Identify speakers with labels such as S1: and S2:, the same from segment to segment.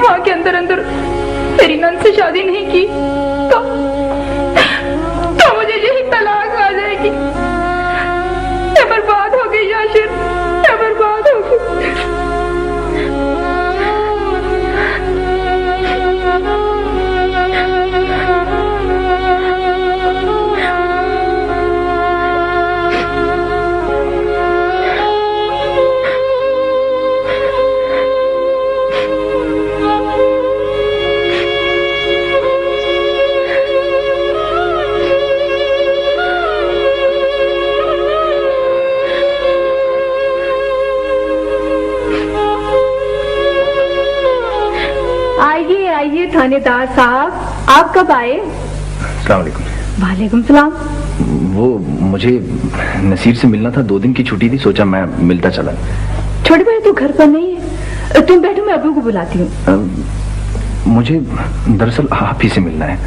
S1: माँ के अंदर अंदर तेरी नंद से शादी नहीं की तो मुझे यही तलाक आ जाएगी। मैं बर्बाद हो गई याशिर, मैं बर्बाद हो गई।
S2: थानेदार साहब, आप कब आए?
S3: अस्सलाम वालेकुम।
S2: वालेकुम सलाम।
S3: वो मुझे नसीर से मिलना था, 2 दिन की छुट्टी थी, सोचा मैं मिलता चला।
S2: छोटे भाई तो घर पर नहीं है, तुम बैठो, मैं अबू को बुलाती हूँ।
S3: मुझे दरअसल आप ही से मिलना है।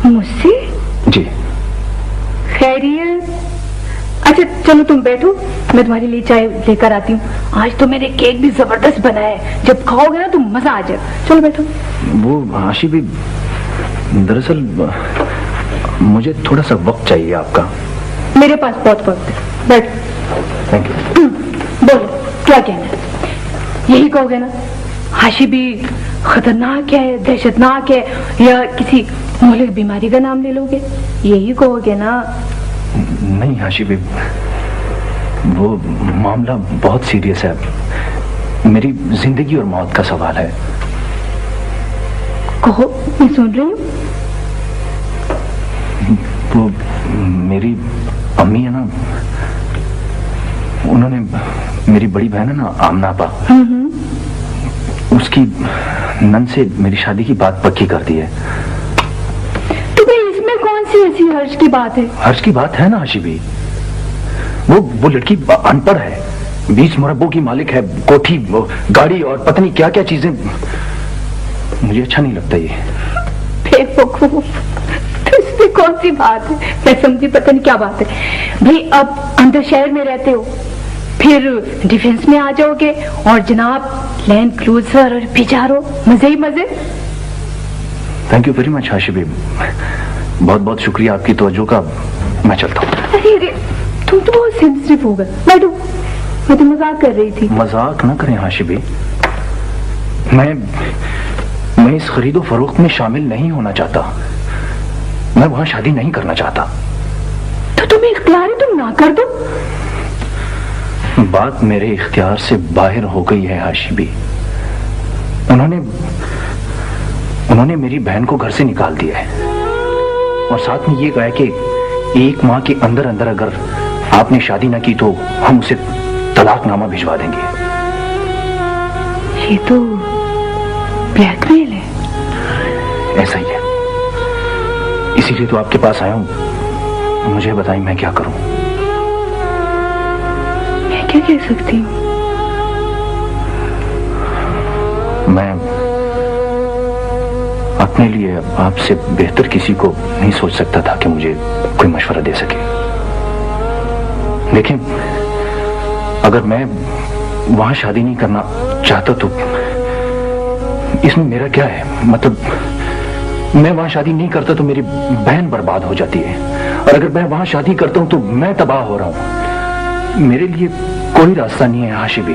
S2: मुझसे?
S3: जी।
S2: खैरियत? अच्छा चलो तुम बैठो, मैं तुम्हारे लिए चाय लेकर आती हूँ। आज तो मैंने केक भी जबरदस्त बनाया है, जब खाओगे ना तो मजा आ जाए। चलो बैठो।
S3: वो आशी भी, दरअसल मुझे थोड़ा सा वक्त चाहिए आपका।
S2: मेरे पास बहुत वक्त है, बैठो।
S3: Thank you.
S2: बोलो क्या कहना है? यही कहोगे ना हाशी भी खतरनाक है, दहशतनाक है, या किसी मौलिक बीमारी का नाम ले लोगे? यही कहोगे ना?
S3: नहीं हाशी भी, वो मामला बहुत सीरियस है, मेरी जिंदगी और मौत का सवाल है।
S2: कहो, मैं सुन रही हूँ।
S3: वो मेरी अम्मी है ना, उन्होंने, मेरी बड़ी बहन है ना आमना आपा, उसकी नंद से मेरी शादी की बात पक्की कर दी है।
S2: तो भाई इसमें कौन सी ऐसी हर्ष की बात है?
S3: हर्ष की बात है ना हाशी भी, वो लड़की अनपढ़ है, 20 मुरब्बों की मालिक है, कोठी, गाड़ी और पता नहीं क्या क्या चीजें। मुझे अच्छा नहीं लगता ये।
S2: बेवकूफ, तो इसमें कौन सी बात है? मैं समझी पता नहीं क्या बात है। भाई अब अंदर शहर में रहते हो, फिर डिफेंस में आ जाओगे और जनाब लैंड क्रूजर और पिजारो, मजे ही मजे।
S3: थैंक यू वेरी मच हाशी भी, बहुत बहुत शुक्रिया आपकी तवज्जो का। मैं चलता हूँ।
S2: अरे अरे, तुम तो बहुत सेंसिटिव हो गए। बैठो, मैं तो मजाक कर रही थी।
S3: मजाक ना करें हाशी भी, मैं इस खरीदो फरोख्त में शामिल नहीं होना चाहता, मैं वहां शादी नहीं करना चाहता।
S2: तो तुम्हें इख्तियार है, तुम ना कर दो।
S3: बात मेरे इख्तियार से बाहर हो गई है हाशी भी, उन्होंने मेरी बहन को घर से निकाल दिया है और साथ में ये कहा कि 1 माह के अंदर अंदर अगर आपने शादी ना की तो हम उसे तलाकनामा भिजवा देंगे।
S2: ये तो ब्लैकमेल है।
S3: ऐसा ही है, इसीलिए तो आपके पास आया हूं। मुझे बताइए मैं क्या करूं?
S2: मैं क्या कह सकती हूँ?
S3: मैं अपने लिए आपसे बेहतर किसी को नहीं सोच सकता था कि मुझे कोई मशवरा दे सके, लेकिन अगर मैं वहां शादी नहीं करना चाहता तो इसमें मेरा क्या है? मतलब मैं वहां शादी नहीं करता तो मेरी बहन बर्बाद हो जाती है, और अगर मैं वहां शादी करता हूं तो मैं तबाह हो रहा हूं। मेरे लिए कोई रास्ता नहीं है हाशी भी।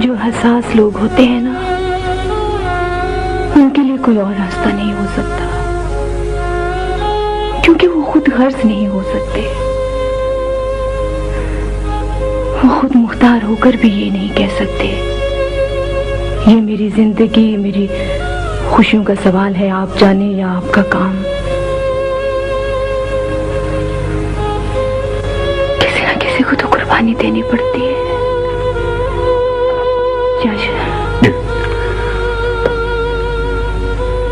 S2: जो हसास लोग होते हैं ना, उनके लिए कोई और रास्ता नहीं हो सकता, क्योंकि वो खुद गर्ज नहीं हो सकते। वो खुद मुख्तार होकर भी ये नहीं कह सकते, ये मेरी जिंदगी, मेरी खुशियों का सवाल है, आप जाने या आपका काम। किसी ना किसी को तो कुर्बानी देनी पड़ती है।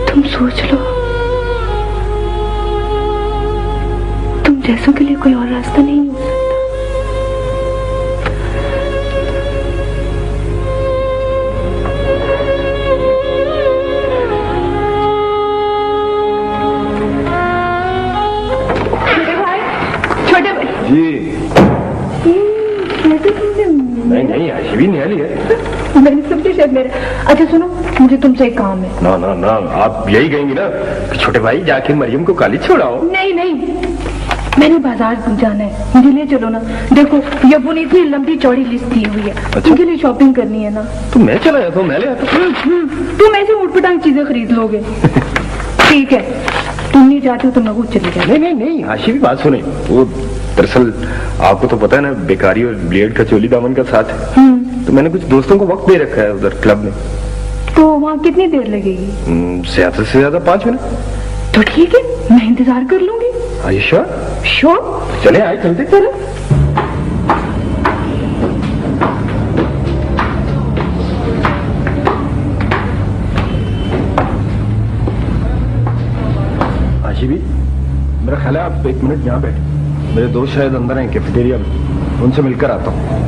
S2: तुम सोच लो, तुम जैसों के लिए कोई और रास्ता नहीं हो सकता। छोटे भाई, छोटे भाई
S4: जी।
S2: स्वेटर तुमने
S3: नहीं नहीं, हाशिमी नया लिया है।
S2: मैंने समझा शायद मेरा। अच्छा सुनो, मुझे तुमसे एक काम है।
S3: ना ना ना, आप यही कहेंगी ना कि छोटे भाई जाके मरियम को कॉलेज छोड़ाओ।
S2: नहीं नहीं, मैंने बाजार जाना है, मुझे ले चलो ना। देखो ये बुनी इतनी लंबी चौड़ी लिस्ट दी हुई है।
S3: अच्छा?
S2: उनके लिए शॉपिंग करनी है ना।
S3: तो मैं चला जाता हूँ, मैं ले आता हूँ।
S2: तुम ऐसे उठपटांग चीजें खरीद लोगे। ठीक है, तुम नहीं चाहते हो तो मैं खुद चली जाऊँ।
S3: नहीं नहीं नहीं, हाशिमी बात सुने। वो दरअसल आपको तो पता है ना, बेकारी और ब्लेड का चोली दामन का साथ है। तो मैंने कुछ दोस्तों को वक्त दे रखा है उधर क्लब में।
S2: तो वहाँ कितनी देर लगेगी?
S3: ज्यादा से ज्यादा 5 मिनट।
S2: तो ठीक है, मैं इंतजार कर लूंगी।
S3: आयुष्या
S2: श्योर,
S3: चले आए, चलते।
S2: चलो।
S3: हाशिमी, मेरा ख्याल है आप 1 मिनट यहाँ बैठे, मेरे दोस्त शायद अंदर हैं कैफेटेरिया में, उनसे मिलकर आता हूँ।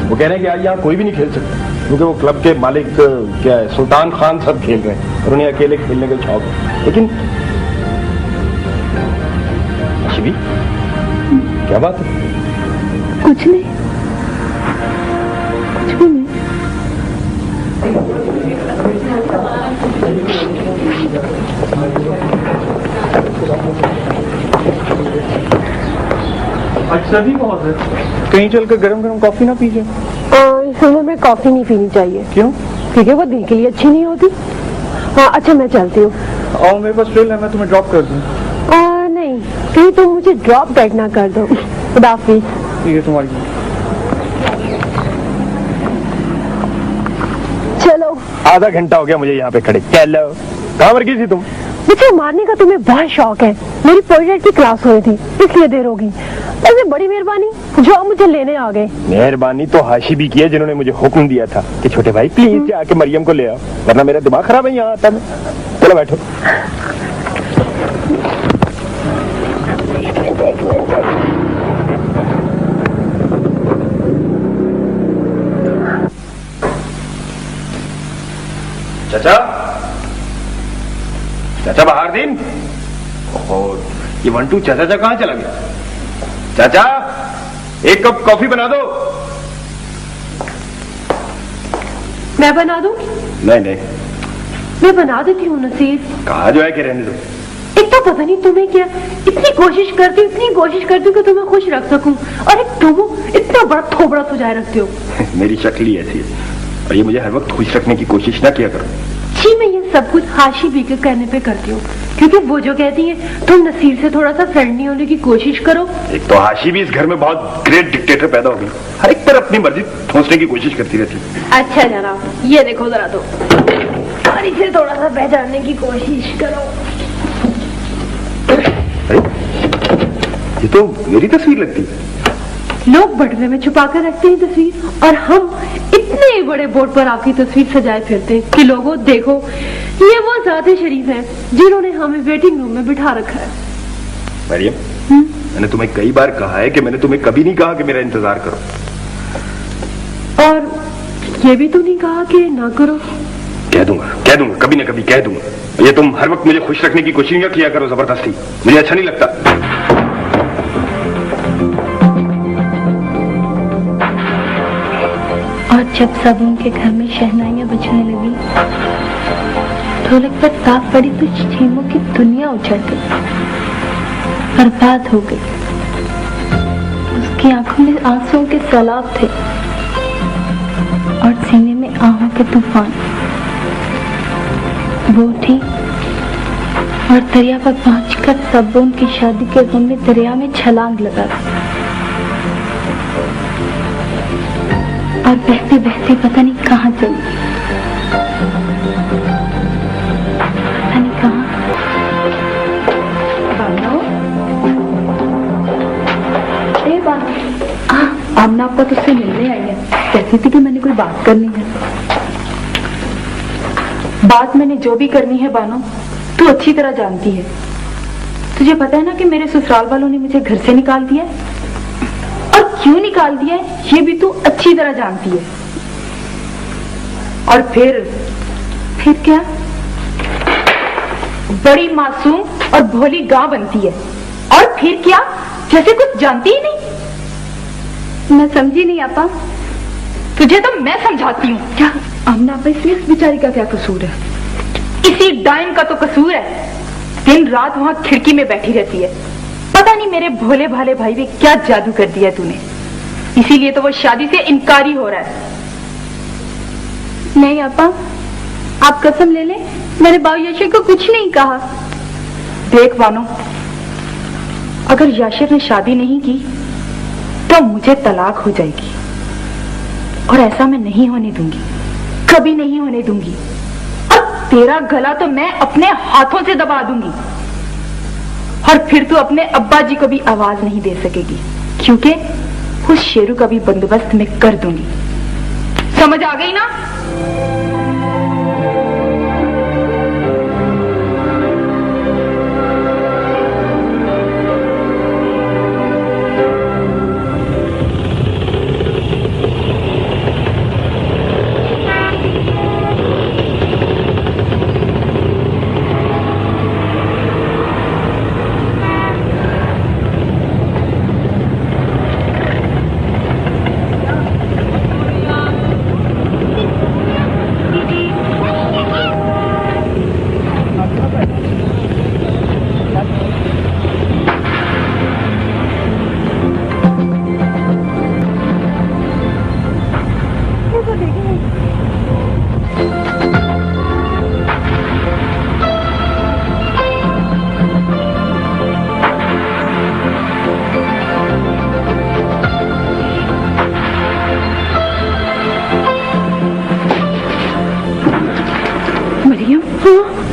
S3: वो कह रहे हैं कि आज यहाँ कोई भी नहीं खेल सकता, क्योंकि वो क्लब के मालिक क्या है, सुल्तान खान सब खेल रहे हैं और उन्हें अकेले खेलने का शौक है। लेकिन शिवी, क्या बात है?
S2: कुछ नहीं, कुछ भी नहीं।
S3: आज सर्दी बहुत है, कहीं चलकर गरम गरम कॉफी ना पीजिए।
S4: इस उम्र में कॉफी नहीं पीनी चाहिए।
S3: क्यों?
S4: क्योंकि वो दिल के लिए अच्छी नहीं होती। हाँ अच्छा, मैं चलती हूँ।
S3: आओ, मेरे पास ट्रेल है, मैं तुम्हें ड्रॉप कर दूँ।
S4: नहीं, कहीं तुम मुझे ड्रॉप डेड ना कर दो। खुदा हाफिज।
S3: ठीक है, तुम्हारी।
S4: चलो।
S3: आधा घंटा हो गया मुझे यहाँ पे खड़े। चलो, कहाँ पर गई थी तुम?
S4: मुझे मारने का तुम्हें बहुत शौक है। मेरी प्रोजेक्ट की क्लास हो रही थी, इसलिए देर होगी। वैसे बड़ी मेहरबानी जो आप मुझे लेने आ गए।
S3: मेहरबानी तो हाशिमी की है, जिन्होंने मुझे हुक्म दिया था कि छोटे भाई प्लीज जाके मरियम को ले आओ, वरना मेरा दिमाग खराब है यहाँ आता मैं। चलो बैठो। चाचा, चाचा बाहर दिन। और ये वंटू चाचा कहाँ चला गया? चाचा, एक कप कॉफी बना दो।
S4: मैं बना दूं?
S3: नहीं नहीं,
S4: मैं बना देती हूँ नसीर।
S3: कहा जो है कि रहने दो।
S4: एक तो पता नहीं तुम्हें क्या, इतनी कोशिश करती हूँ कि तुम्हें खुश रख सकूं, और एक तुम इतना बड़ा थोबड़ा सुझाए रखते हो।
S3: मेरी शक्ल ही ऐसी है, और ये मुझे हर वक्त खुश रखने की कोशिश ना किया करो।
S4: जी, मैं ये सब कुछ हाशिमी के कहने पे करती हूँ, क्योंकि वो जो कहती है तुम नसीर से थोड़ा सा फ्रेंडली होने की कोशिश करो।
S3: एक तो हाशिमी इस घर में बहुत ग्रेट डिक्टेटर पैदा हो गई, हर एक पर अपनी मर्जी ठोंसने की कोशिश करती रहती।
S4: अच्छा जनाब, ये देखो जरा, तो और इसे थोड़ा सा पहचानने की कोशिश करो।
S3: अरे, ये तो मेरी तस्वीर लगती है।
S4: लोग बटवे में छुपा कर रखते हैं तस्वीर, और हम इतने बड़े बोर्ड पर आपकी तस्वीर सजाए फिरते हैं कि लोगों देखो, ये वो ज़ाते शरीफ हैं जिन्होंने हमें वेटिंग रूम में बिठा रखा है।
S3: मरियम, मैंने तुम्हें कई बार कहा है कि मैंने तुम्हें कभी नहीं कहा कि मेरा इंतजार करो,
S4: और ये भी तो नहीं कहा कि ना करो।
S3: कह दूंगा, कभी ना कभी कह दूंगा। ये तुम हर वक्त मुझे खुश रखने की कोशिश न किया करो जबरदस्ती, मुझे अच्छा नहीं लगता।
S2: और जब सब उनके घर में शहनाइयां बजने लगी ढोलक पर ताप पड़ी तो छीमों की दुनिया उछल गई, बर्बाद हो गई। उसकी आंखों में आंसुओं के सैलाब थे और सीने में आहों के तूफान। वो उठी और दरिया पर पहुंचकर तब उनकी शादी के गम में दरिया में छलांग लगा दी और बहते बहते पता नहीं कहाँ चली, पता नहीं कहाँ। आमना आपका तुझसे मिलने आई है, कहती थी कि मैंने कोई बात करनी है। बात मैंने जो भी करनी है बानो, तू अच्छी तरह जानती है। तुझे पता है ना कि मेरे ससुराल वालों ने मुझे घर से निकाल दिया है, और क्यों निकाल दिया है ये भी तू अच्छी तरह जानती है। और फिर क्या? बड़ी मासूम और भोली गां बनती है। और फिर क्या? जैसे कुछ जानती ही नहीं। मैं समझी नहीं आपा। तुझे तो मैं समझाती हूँ। क्या आमना आपा, इसमें इस बेचारी का क्या कसूर है? इसी डाइन का तो कसूर है। दिन रात वहां खिड़की में बैठी रहती है। पता नहीं मेरे भोले भाले भाई में क्या जादू कर दिया तूने, इसीलिए तो वो शादी से इनकारी हो रहा है। नहीं आपा, आप कसम ले ले, मैंने बाबू याशिर को कुछ नहीं कहा। देख बानो, अगर याशिर ने शादी नहीं की तो मुझे तलाक हो जाएगी, और ऐसा मैं नहीं होने दूंगी, कभी नहीं होने दूंगी। और तेरा गला तो मैं अपने हाथों से दबा दूंगी, और फिर तू अपने अब्बा जी को भी आवाज नहीं दे सकेगी, क्योंकि उस शेरू का भी बंदोबस्त मैं कर दूंगी। समझ आ गई ना?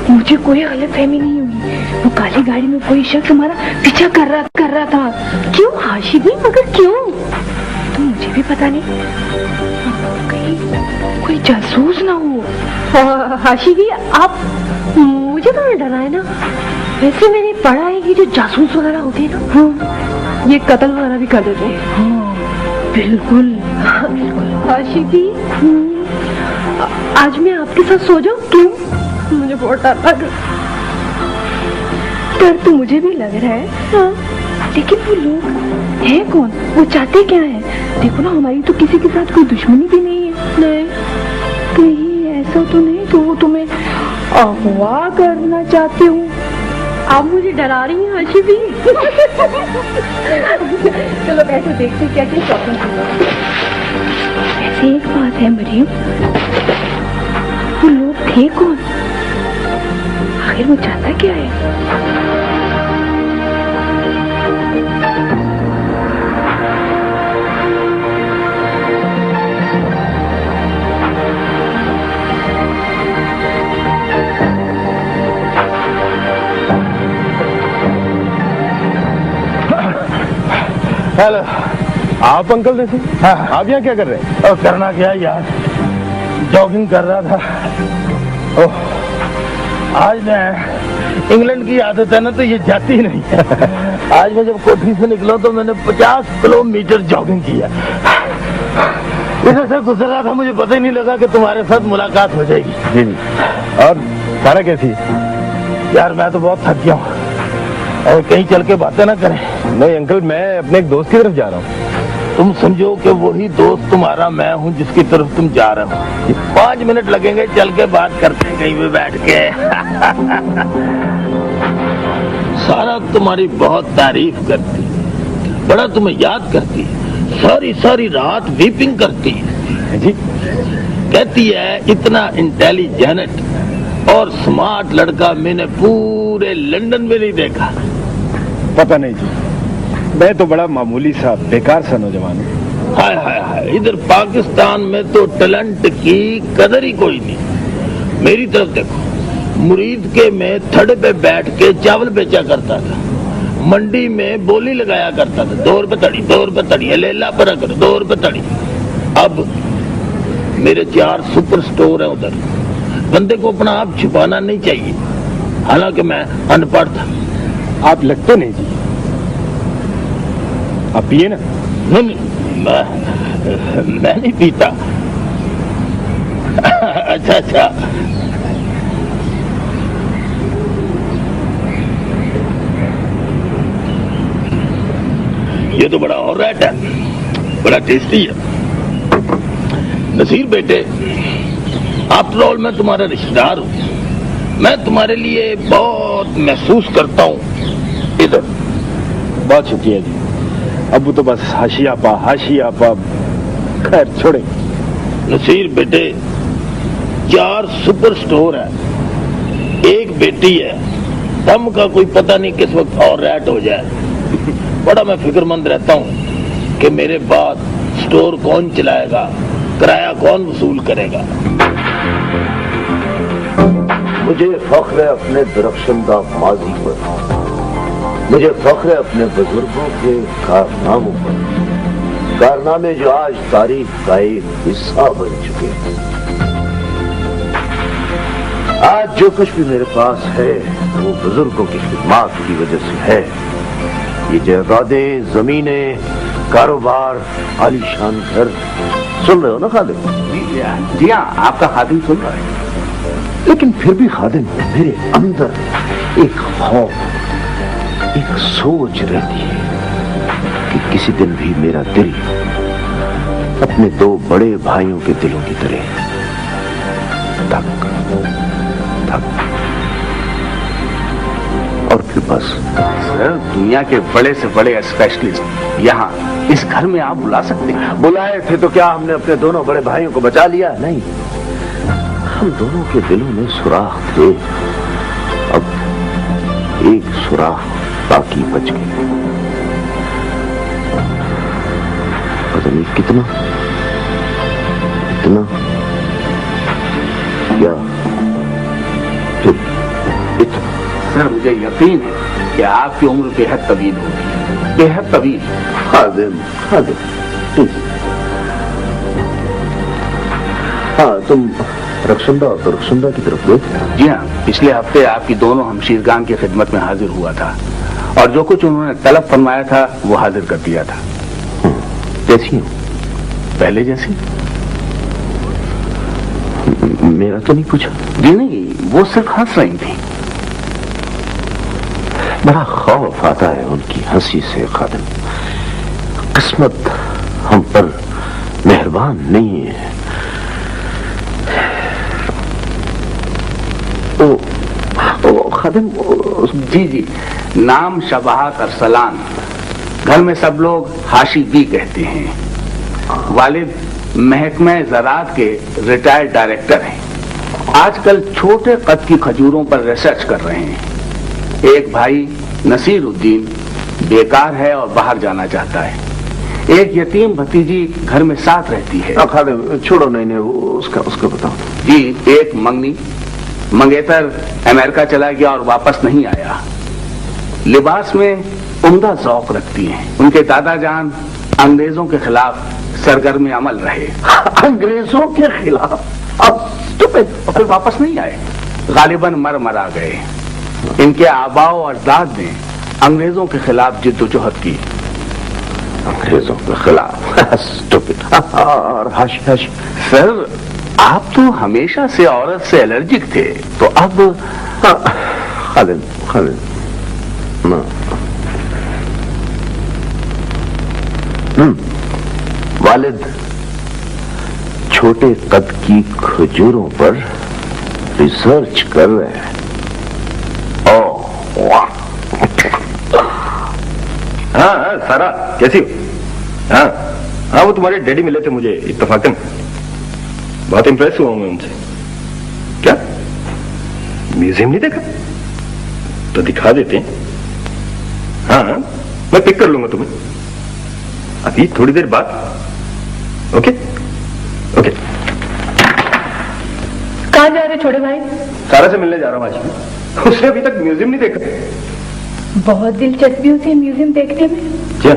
S2: मुझे कोई गलतफहमी नहीं हुई। वो काली गाड़ी में कोई शख्स हमारा पीछा कर रहा था। क्यों हाशिमी, मगर क्यों? तो मुझे भी पता नहीं, कहीं कोई जासूस ना हो। हाशिमी, आप मुझे तो नहीं डराए ना। वैसे मैंने पढ़ा है कि जो जासूस वगैरह होते हैं ना, हाँ, ये कत्ल वगैरह भी कर देते हैं। हाँ, बिल्कुल बिल्कुल। हाशिमी, आज मैं आपके साथ सो जाऊं? क्यों? मुझे बहुत डर लग रहा। डर तो मुझे भी लग रहा है। हाँ, लेकिन वो लोग हैं कौन? वो चाहते क्या है? देखो ना, हमारी तो किसी के साथ कोई दुश्मनी भी नहीं है। नहीं, कहीं ऐसा तो नहीं कि वो तुम्हें अगवा करना चाहते हो? आप मुझे डरा रही हैं हाशिमी। चलो ऐसे देखते क्या क्या शॉपिंग करना। ऐसे एक बात है मरियम, वो लोग थे कौन? आखिर वो चाहता क्या है?
S5: हेलो, आप अंकल जैसे? हाँ। आप यहाँ क्या कर रहे हैं? करना क्या यार, जॉगिंग कर रहा था। ओह, आज मैं इंग्लैंड की आदत है ना, तो ये जाती नहीं है। आज मैं जब कोठी से निकला तो मैंने 50 किलोमीटर जॉगिंग किया। इधर से गुजर रहा था, मुझे पता ही नहीं लगा कि तुम्हारे साथ मुलाकात हो जाएगी। जी जी। और सारा कैसी? यार मैं तो बहुत थक गया हूँ, और कहीं चल के बातें ना करें। नहीं अंकल, मैं अपने एक दोस्त की तरफ जा रहा हूँ। तुम समझो कि वही दोस्त तुम्हारा मैं हूं जिसकी तरफ तुम जा रहे हो। 5 मिनट लगेंगे, चल के बात करते हैं कहीं पे बैठ के। सारा तुम्हारी बहुत तारीफ करती, बड़ा तुम्हें याद करती, सारी सारी रात वीपिंग करती जी। कहती है इतना इंटेलिजेंट और स्मार्ट लड़का मैंने पूरे लंदन में नहीं देखा।
S6: पता नहीं जी, मैं तो बड़ा मामूली सा बेकार सा नौजवान हूँ।
S5: हाय हाय हाय, इधर पाकिस्तान में तो टैलेंट की कदर ही कोई नहीं। मेरी तरफ देखो, मुरीद के मैं थड़े पे बैठ के चावल बेचा करता था, मंडी में बोली लगाया करता था, 2 रुपए तड़ी, 2 रुपए तड़ी, लेला पर कर 2 रुपए तड़ी। अब मेरे 4 सुपर स्टोर है उधर। बंदे को अपना आप छुपाना नहीं चाहिए, हालांकि मैं अनपढ़ था।
S6: आप लगते नहीं जी। आप पिए ना?
S5: नहीं, मैं नहीं पीता। अच्छा अच्छा, ये तो बड़ा और रेट है, बड़ा टेस्टी है। नसीर बेटे, आफ्टर ऑल मैं तुम्हारा रिश्तेदार हूँ, मैं तुम्हारे लिए बहुत महसूस करता हूँ। इधर
S6: बहुत शुक्रिया जी। अब वो तो बस हाशिया पा। खैर छोड़े।
S5: नसीर बेटे, 4 सुपर स्टोर है, 1 बेटी है, दम का कोई पता नहीं किस वक्त और रेट हो जाए। बड़ा मैं फिक्रमंद रहता हूँ कि मेरे बाद स्टोर कौन चलाएगा, किराया कौन वसूल करेगा।
S7: मुझे फख्र है अपने दरख्शंदा माजी पर, मुझे फख्र है अपने बुजुर्गों के कारनामों पर, कारनामे जो आज तारीख का एक हिस्सा बन चुके हैं। आज जो कुछ भी मेरे पास है वो बुजुर्गों की खिदमत की वजह से है। ये जायदादें, जमीनें, कारोबार, आलीशान घर। सुन रहे हो ना खादिम?
S3: जी हाँ, आपका खादिम सुन रहा है।
S7: लेकिन फिर भी खादिम, मेरे अंदर एक खौफ, एक सोच रहती है कि किसी दिन भी मेरा दिल अपने 2 बड़े भाइयों के दिलों की तरह धक धक, और फिर बस।
S3: सर, दुनिया के बड़े से बड़े स्पेशलिस्ट यहाँ इस घर में आप बुला सकते हैं।
S7: बुलाए थे तो क्या हमने अपने दोनों बड़े भाइयों को बचा लिया? नहीं, हम दोनों के दिलों में सुराख थे, अब एक सुराख बाकी बच गए। पता नहीं कितना, इतना या फिर इतना।
S3: सर, मुझे यकीन है कि आपकी उम्र बेहद तवील होगी, बेहद तवील।
S7: खादिम, हाँ, तुम रक्षुंदा और रक्षुंदा की तरफ गए?
S3: जी हाँ, पिछले हफ्ते आपकी दोनों हमशीरगान की खिदमत में हाजिर हुआ था और जो कुछ उन्होंने तलब फरमाया था वो हाजिर कर दिया था।
S7: जैसी हूँ?
S3: पहले जैसी।
S7: मेरा तो नहीं पूछा?
S3: जी नहीं, वो सिर्फ हंस रही थी।
S7: बड़ा खौफ आता है उनकी हंसी से खादिम। किस्मत हम पर मेहरबान नहीं है। ओ खादिम,
S3: जी, नाम शबाहत अरसलान, घर में सब लोग हाशी बी कहते हैं। वालिद महकमे ज़राअत के रिटायर्ड डायरेक्टर हैं। आजकल छोटे कद की खजूरों पर रिसर्च कर रहे हैं। एक भाई नसीरुद्दीन बेकार है और बाहर जाना चाहता है। एक यतीम भतीजी घर में साथ रहती है।
S7: खादिम छोड़ो, नहीं उसका बताओ।
S3: जी, एक मंगेतर अमेरिका चला गया और वापस नहीं आया। लिबास में उम्दा ज़ौक रखती हैं। उनके दादा जान अंग्रेजों के खिलाफ सरगर्म अमल रहे।
S7: अंग्रेजों के खिलाफ? अब तो
S3: फिर वापस नहीं आए, गालिबन मर गए। इनके आबाओ और अजदाद ने अंग्रेजों के खिलाफ जिद्दोजहद की।
S7: अंग्रेजों के खिलाफ? और हाशी
S3: सर, आप तो हमेशा से औरत से एलर्जिक थे, तो अब
S7: खादिम ना। वालिद छोटे कद की खजूरों पर रिसर्च कर रहे हैं। ओह वाह।
S3: हाँ सारा कैसी हो? हाँ वो तुम्हारे डैडी मिले थे मुझे इत्तफाकन, बहुत इंप्रेस हुआ हूं मैं उनसे। क्या म्यूजियम नहीं देखा? तो दिखा देते हैं। हाँ मैं पिक कर लूंगा तुम्हें अभी थोड़ी देर बाद। Okay okay.
S2: कहाँ जा रहे छोटे भाई?
S3: सारा से मिलने जा रहा हूँ आज। उसने अभी तक म्यूजियम नहीं देखा।
S2: बहुत दिलचस्पी होती है म्यूजियम देखने में।
S3: क्या?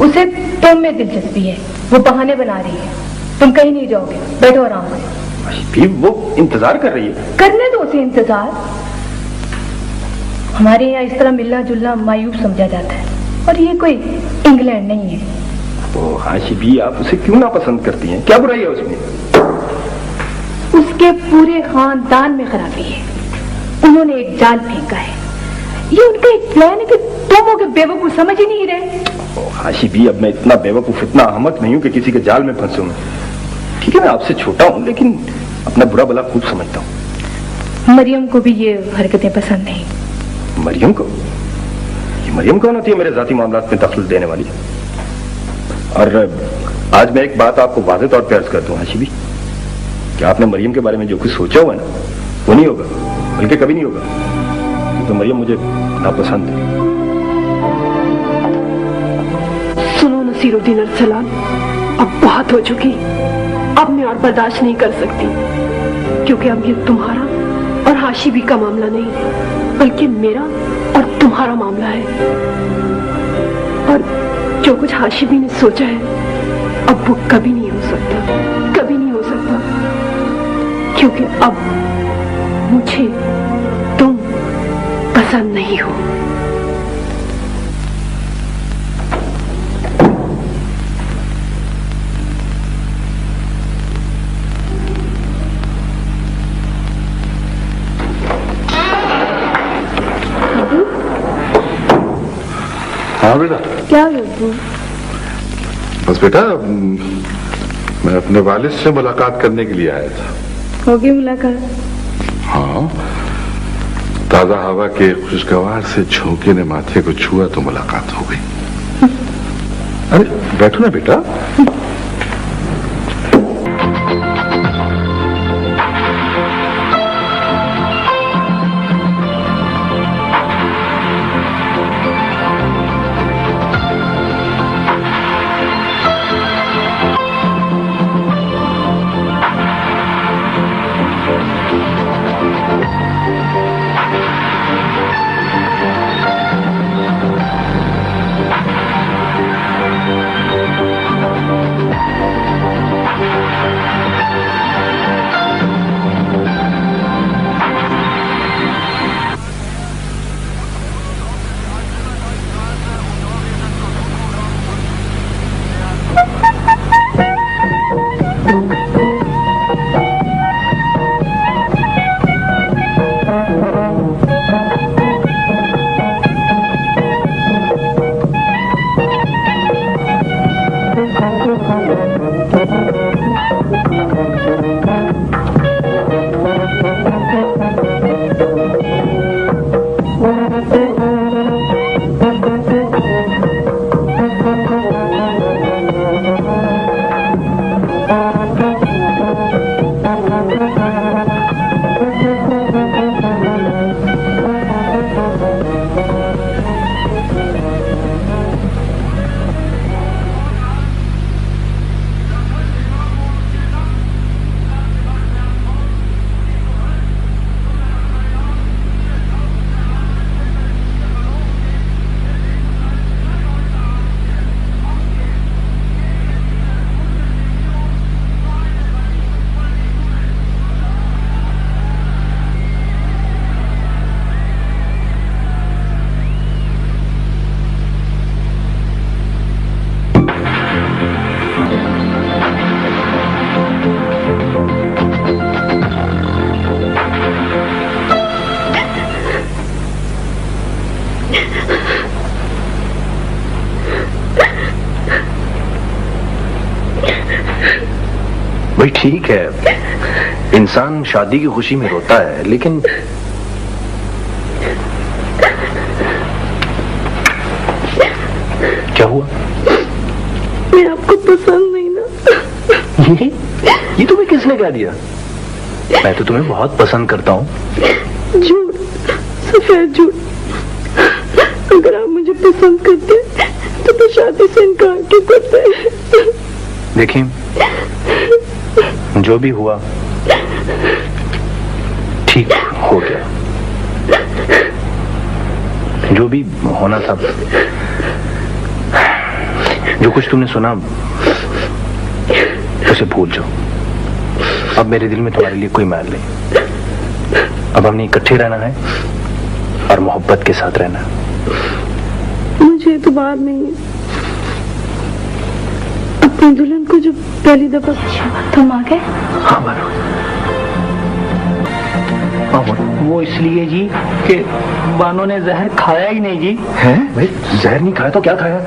S2: उसे तुम में दिलचस्पी है, वो बहाने बना रही है। तुम कहीं नहीं जाओगे, बैठो आराम से।
S3: भी वो इंतजार कर रही है।
S2: करने दो उसे इंतजार। हमारे यहाँ इस तरह मिलना जुलना मायूब समझा जाता है, और ये कोई इंग्लैंड नहीं है।
S3: ओ हाशी भी, आप उसे क्यों ना पसंद करती हैं? क्या बुराई है उसमें?
S2: उसके पूरे खानदान में खराबी है। उन्होंने एक जाल फेंका है। ये उनका एक प्लान है कि तुम हो के बेवकूफ समझ ही नहीं रहे।
S3: ओ हाशी भी, अब मैं इतना बेवकूफ इतना अहमक नहीं हूं कि किसी के जाल में फंसूं मैं। ठीक है मैं आपसे छोटा हूं, लेकिन अपना बुरा भला खूब समझता हूं।
S2: मरियम को भी ये हरकतें पसंद नहीं।
S3: मरियम को? ये मरियम कौन होती है मेरे जाती मामलात में दखल देने वाली? और आज मैं एक बात आपको वाज़ेह तौर पे अर्ज कर दूं हाशी भी, कि आपने मरियम के बारे में जो कुछ सोचा हुआ है ना, वो नहीं होगा, बल्कि कभी नहीं होगा। तो मरियम मुझे नापसंद है।
S4: सुनो नसीरुद्दीन अरसलान, अब बहुत हो चुकी। अब मैं और बर्दाश्त नहीं कर सकती, क्योंकि अब ये तुम्हारा और हाशिबी का मामला नहीं, बल्कि मेरा और तुम्हारा मामला है। और जो कुछ हाशिबी ने सोचा है अब वो कभी नहीं हो सकता, कभी नहीं हो सकता, क्योंकि अब मुझे तुम पसंद नहीं हो।
S8: हाँ बेटा।
S4: क्या अब्बू?
S8: बस बेटा मैं अपने वालिद से मुलाकात करने के लिए आया था।
S2: होगी मुलाकात?
S8: हाँ, ताजा हवा के खुशगवार से झोंके ने माथे को छुआ तो मुलाकात हो गई। अरे बैठो ना बेटा।
S3: ठीक है, इंसान शादी की खुशी में रोता है, लेकिन क्या हुआ?
S4: मैं आपको पसंद नहीं ना।
S3: ये तुम्हें किसने कह दिया? मैं तो तुम्हें बहुत पसंद करता हूँ।
S4: झूठ, सफेद झूठ। अगर आप मुझे पसंद करते तो शादी से इनकार क्यों करते?
S3: देखिए, जो भी हुआ ठीक हो गया। जो भी होना था, जो कुछ तुमने सुना उसे भूल जाओ। अब मेरे दिल में तुम्हारे लिए कोई मैल नहीं। अब हमने इकट्ठे रहना है और मोहब्बत के साथ रहना है।
S4: मुझे तो बात नहीं है। अपने दुल्हन को जो पहली दफा
S2: तुम आ गए?
S3: हाँ मानो।
S9: वो इसलिए जी कि बानो ने जहर खाया ही नहीं जी।
S3: हैं? भाई जहर नहीं खाया तो क्या खाया?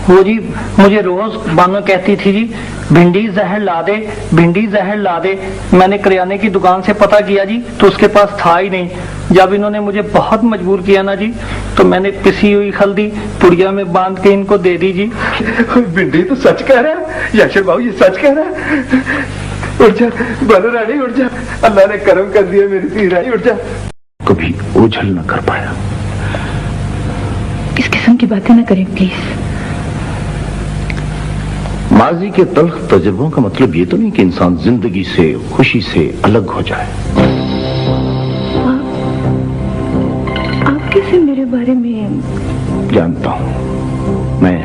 S9: वो जी मुझे रोज बानो कहती थी जी, भिंडी जहर ला दे, भिंडी जहर ला दे। मैंने करियाने की दुकान से पता किया जी तो उसके पास था ही नहीं। जब इन्होंने मुझे बहुत मजबूर किया ना जी, तो मैंने पिसी हुई हल्दी पुड़िया में बांध के इनको दे दी जी।
S5: भिंडी तो सच कह रहा है याशिर बाबू, ये सच कह रहा है। उठ जा बानो रानी, उठ जा। अल्लाह ने करम कर दिया मेरी तीराई, उठ जा।
S3: कभी ओझल न कर पाया।
S2: इस किस्म की बातें न करें प्लीज।
S7: माजी के तल्ख तजुर्बों का मतलब ये तो नहीं कि इंसान जिंदगी से, खुशी से अलग हो जाए।
S2: आप कैसे मेरे बारे में?
S7: जानता हूं, मैं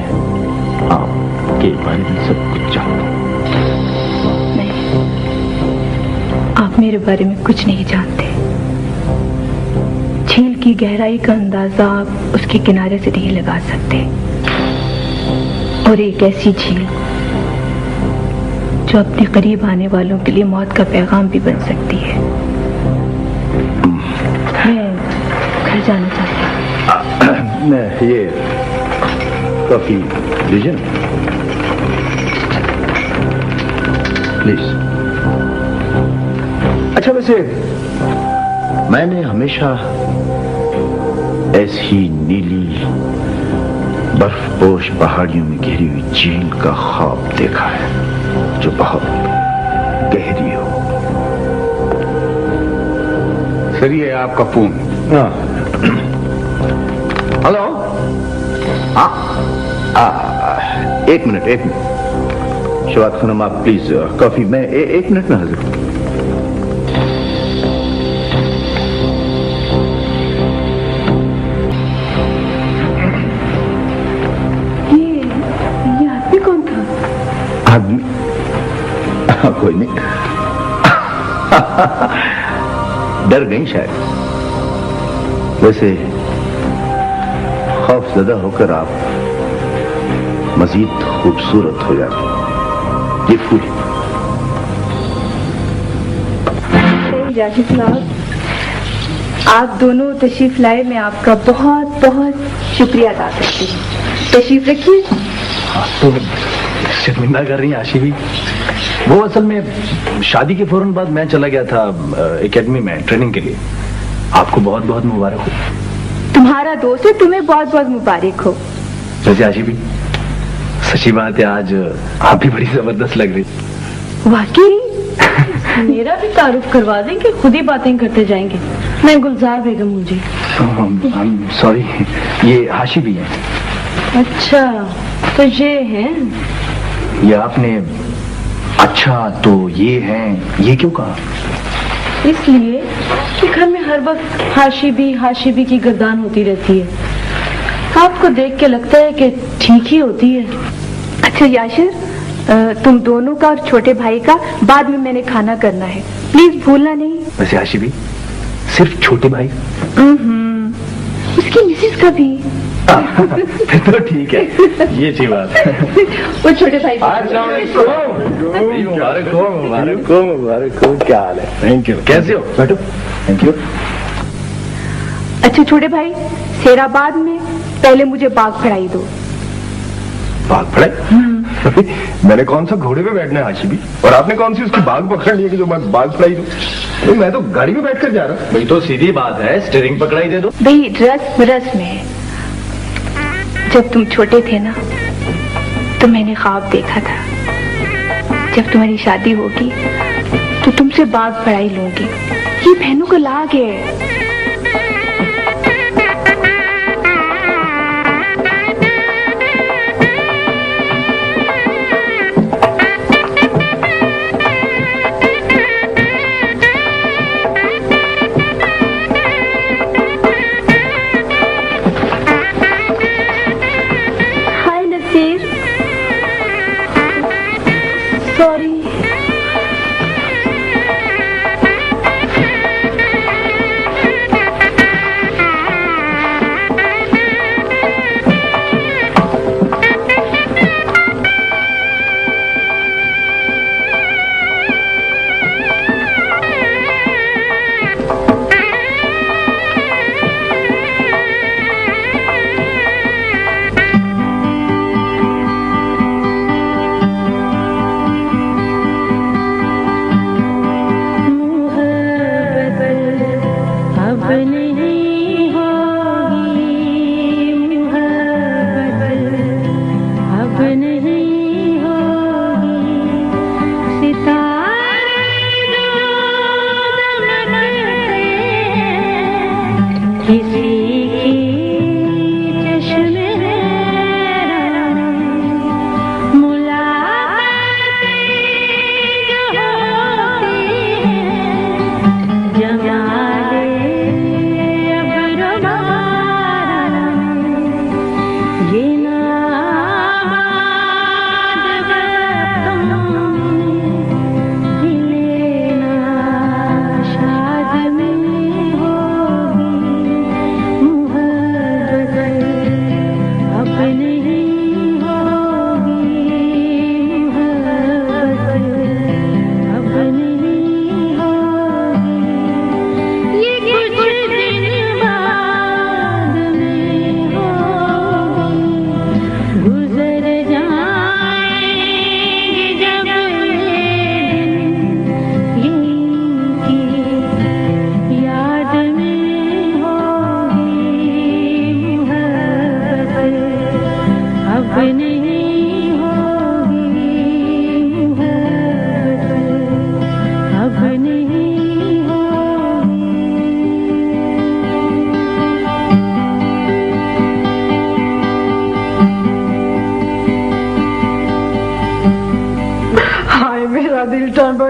S7: आपके बारे में सब कुछ जानता हूं।
S2: नहीं, आप मेरे बारे में कुछ नहीं जानते। झील की गहराई का अंदाजा आप उसके किनारे से नहीं लगा सकते। और एक ऐसी झील जो अपने करीब आने वालों के लिए मौत का पैगाम भी बन सकती है। मैं घर जाना चाहती हूँ।
S7: मैं ये कॉफी लीजिए ना प्लीज। अच्छा वैसे मैंने हमेशा ऐसी नीली बर्फपोश पहाड़ियों में घिरी हुई झील का ख्वाब देखा है जो बहुत गहरी हो।
S8: सर ये आपका फोन।
S7: हेलो। एक मिनट शवाद खानम, आप प्लीज कॉफी। मैं एक मिनट में हाजिर।
S2: ये आदमी कौन था?
S7: आदमी? कोई नहीं। डर गई शायद। वैसे खौफजदा होकर आप मजीद खूबसूरत हो जाती। ये फूल।
S2: जाकिर साहब, आप दोनों तशरीफ लाए, मैं आपका बहुत बहुत शुक्रिया अदा करती हूँ। तशरीफ रखिए।
S3: तो शर्मिंदा कर रही हैं आशी भी। वो असल में शादी के फौरन बाद मैं चला गया था एकेडमी में ट्रेनिंग के लिए। आपको बहुत बहुत मुबारक हो।
S2: तुम्हारा दोस्त है, तुम्हें बहुत बहुत मुबारक हो।
S3: वैसे आशी भी सच्ची बात है, आज आप भी बड़ी जबरदस्त लग रही।
S2: वाकई?
S4: मेरा भी तारुफ करवा दें कि खुद ही बातें करते जाएंगे। मैं गुलजार बेगम हूँ जी।
S3: सॉरी, ये हाशी भी है।
S4: अच्छा तो ये हैं?
S3: ये आपने अच्छा तो ये हैं ये क्यों कहा?
S4: इसलिए कि घर में हर वक्त हाशिबी की गर्दान होती रहती है। आपको देख के लगता है कि ठीक ही होती है।
S2: अच्छा याशिर, तुम दोनों का और छोटे भाई का बाद में मैंने खाना करना है, प्लीज भूलना नहीं।
S3: वैसे हाशिबी सिर्फ छोटे भाई?
S2: उसकी मिसेस का भी।
S3: फिर तो ठीक है, ये अच्छी बात है।
S2: वो छोटे भाई।
S7: मुबारक हो। क्या हाल है?
S3: Thank you. कैसे हो? बैठो। Thank you.
S2: अच्छा छोटे भाई, सेराबाद में पहले मुझे बाग फड़ाई दो।
S3: बाग फड़ाई?
S6: मैंने कौन सा घोड़े पे बैठना है हाशिबी, और आपने कौन सी उसकी बाग पकड़ ली है कि जो मैं बाग पकड़ाई दूं? मैं तो गाड़ी में बैठकर जा रहा।
S3: भाई तो सीधी बात है, स्टीयरिंग पकड़ाई दे दो।
S2: भाई रस में जब तुम छोटे थे ना, तो मैंने ख्वाब देखा था जब तुम्हारी शादी होगी तो तुमसे बाग पढ़ाई लूंगी। ये बहनों का लाग है।
S4: हाय नसीर, सॉरी।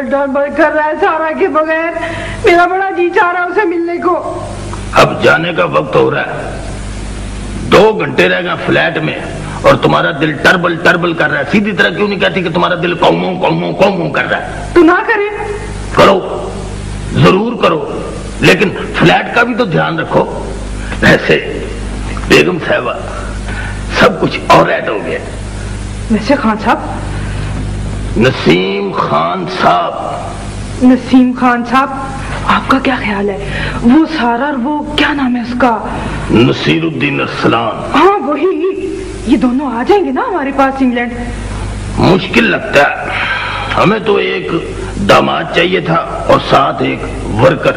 S1: टर्बल कर रहा है सारा के बगैर। मेरा बड़ा जी चाह रहा है उसे मिलने को।
S5: अब जाने का वक्त हो रहा है। 2 घंटे रह गए फ्लैट में और तुम्हारा दिल टर्बल टर्बल कर रहा है। सीधी तरह क्यों नहीं कहती कि तुम्हारा दिल कौमों कौमों कौमों कर रहा है?
S1: तू ना करे।
S5: करो, जरूर करो, लेकिन फ्लैट का भी तो ध्यान रखो। ऐसे बेगम साहबा सब कुछ और ऐड हो गया।
S1: वैसे खान साहब,
S5: नसीम खान साहब।
S1: नसीम खान साहब, आपका क्या ख्याल है? वो सारा, वो क्या नाम है उसका?
S5: नसीरुद्दीन अरसलान।
S1: हाँ वही। ये दोनों आ जाएंगे ना हमारे पास इंग्लैंड?
S5: मुश्किल लगता है। हमें तो एक दामाद चाहिए था और साथ एक वर्कर,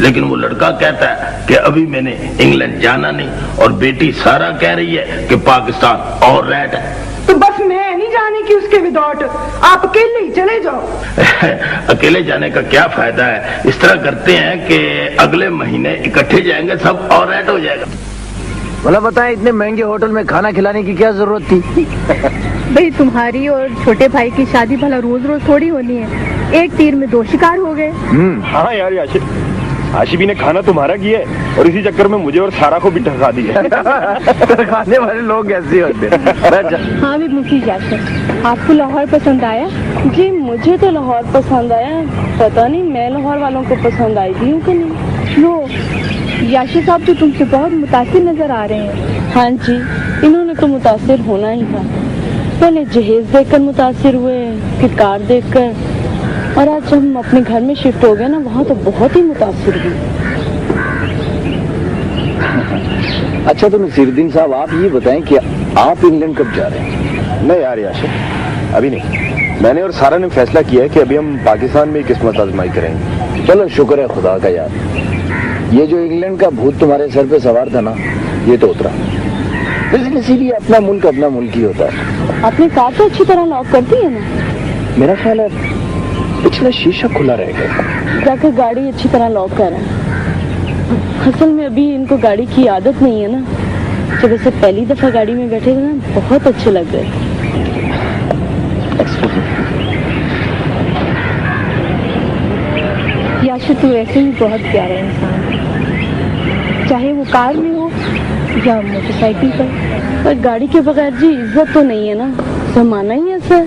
S5: लेकिन वो लड़का कहता है कि अभी मैंने इंग्लैंड जाना नहीं, और बेटी सारा कह रही है कि पाकिस्तान और रेड है।
S1: तो बस मैं नहीं जाने की उसके विदाउट, आप अकेले ही चले जाओ।
S5: अकेले जाने का क्या फायदा है? इस तरह करते हैं कि अगले महीने इकट्ठे जाएंगे सब और रेड हो जाएगा।
S10: भला बताएं, इतने महंगे होटल में खाना खिलाने की क्या जरूरत थी?
S2: भाई तुम्हारी और छोटे भाई की शादी भला रोज रोज थोड़ी होनी है। एक तीर में 2 शिकार हो गए।
S6: हाँ यार याशिर, आशिबी ने खाना तुम्हारा किया है और इसी चक्कर में मुझे और सारा को भी ठगा दिया।
S10: खाने वाले लोग ऐसे होते हैं।
S4: हाँ भी मुफीज याशिर, आपको लाहौर पसंद आया? जी मुझे तो लाहौर पसंद आया, पता नहीं मैं लाहौर वालों को पसंद आई भी हूँ कि नहीं।
S2: लो याशिर साहब तो तुमसे बहुत मुतासिर नजर आ रहे हैं।
S4: हाँ जी, इन्होंने तो मुतासिर होना ही था। पहले जहेज देखकर मुतासिर हुए, फिर कार देखकर, और आज जब हम अपने घर में शिफ्ट हो गए ना, वहाँ तो बहुत ही मुतासिर हुए।
S10: अच्छा तो नसीरुद्दीन साहब, आप ये बताएं कि आप इंग्लैंड कब जा रहे हैं?
S6: नहीं यार याशिर,
S5: अभी नहीं। मैंने और सारा ने फैसला किया है कि अभी हम पाकिस्तान में ही किस्मत आजमाई करेंगे।
S7: चलो शुक्र है खुदा का यार, ये जो इंग्लैंड का भूत तुम्हारे सर पे सवार था ना, ये तो उतरा। लेकिन इसीलिए अपना मुल्क ही होता है।
S1: आपने कार तो अच्छी तरह लॉक कर दी है ना?
S7: मेरा ख्याल है पिछला शीशा खुला रह गया।
S1: जाकर गाड़ी अच्छी तरह लॉक कर रहे हैं। असल में अभी इनको गाड़ी की आदत नहीं है ना। जब ऐसे पहली दफा गाड़ी में बैठे थे ना, बहुत अच्छे लग रहे। याशिर तू ऐसे ही बहुत प्यारा इंसान, चाहे वो कार में हो या मोटरसाइकिल पर गाड़ी के बगैर जी इज्जत तो नहीं है ना। जमाना ही ऐसा है।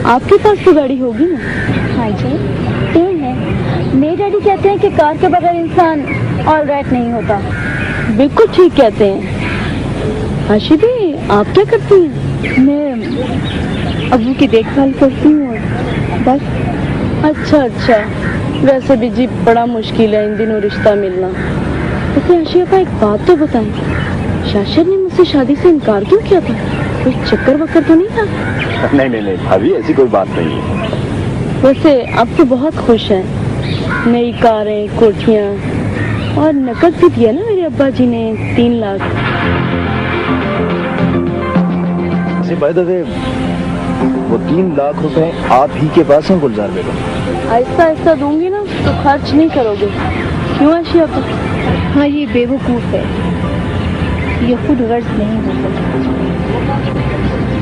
S1: आपके पास तो गाड़ी होगी ना? हाँ जी, क्यों है? मेरे डैडी कहते हैं कि कार के बगैर इंसान ऑलराइट नहीं होता। बिल्कुल ठीक कहते हैं। आशी भी आप क्या करती हैं? मैं अब्बू की देखभाल करती हूँ बस। अच्छा, वैसे भी जी बड़ा मुश्किल है इन दिनों रिश्ता मिलना। वैसे आशिया का एक बात तो बताएं, शाशर ने मुझसे शादी से इनकार क्यों किया था? कोई चक्कर वक्कर तो नहीं था?
S5: नहीं भाभी, ऐसी कोई बात नहीं है।
S1: वैसे अब तो बहुत खुश हैं। नई कारें, कोठियाँ और नकद भी दिया ना मेरे अब्बा जी ने 3 लाख।
S7: बाय द वे, वो 3 लाख रुपए आप ही के पास हैं गुलजार बेगम?
S1: आहिस्ता आहिस्ता दूंगी ना तो खर्च नहीं करोगे। क्यों आशिया? हाँ, ये बेवकूफ है। ये खुद गर्ज नहीं हो सकता।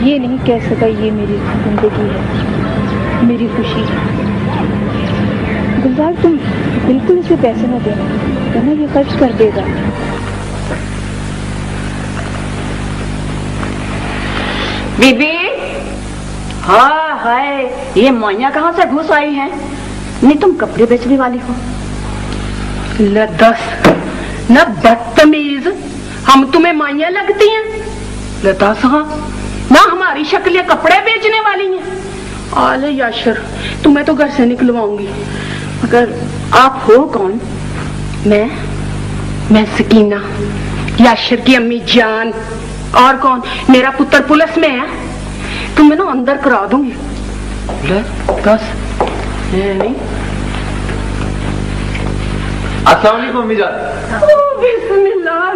S1: ये नहीं कह सका ये मेरी जिंदगी है, मेरी खुशी है। गुलजार तुम बिल्कुल इसे पैसे न देना, वरना ये खर्च कर देगा।
S2: बीबी, हाँ हाय, ये माइया कहाँ से घुस आई हैं? नहीं तुम कपड़े बेचने वाली हो?
S4: न बदतमीज, हम तुम्हें माइया लगती हैं? लतास, हाँ ना, हमारी शक्ल ये कपड़े बेचने वाली हैं। आले याशर, तुम्हें तो घर से निकलवाऊंगी। मगर आप हो कौन? मैं सकीना, याशर की अम्मी जान। और कौन? मेरा पुत्र पुलिस में है, तुम्हें ना अंदर करा दूंगी। बस नहीं।
S3: अस्सलाम वालेकुम अम्मी जान।
S4: बिस्मिल्लाह।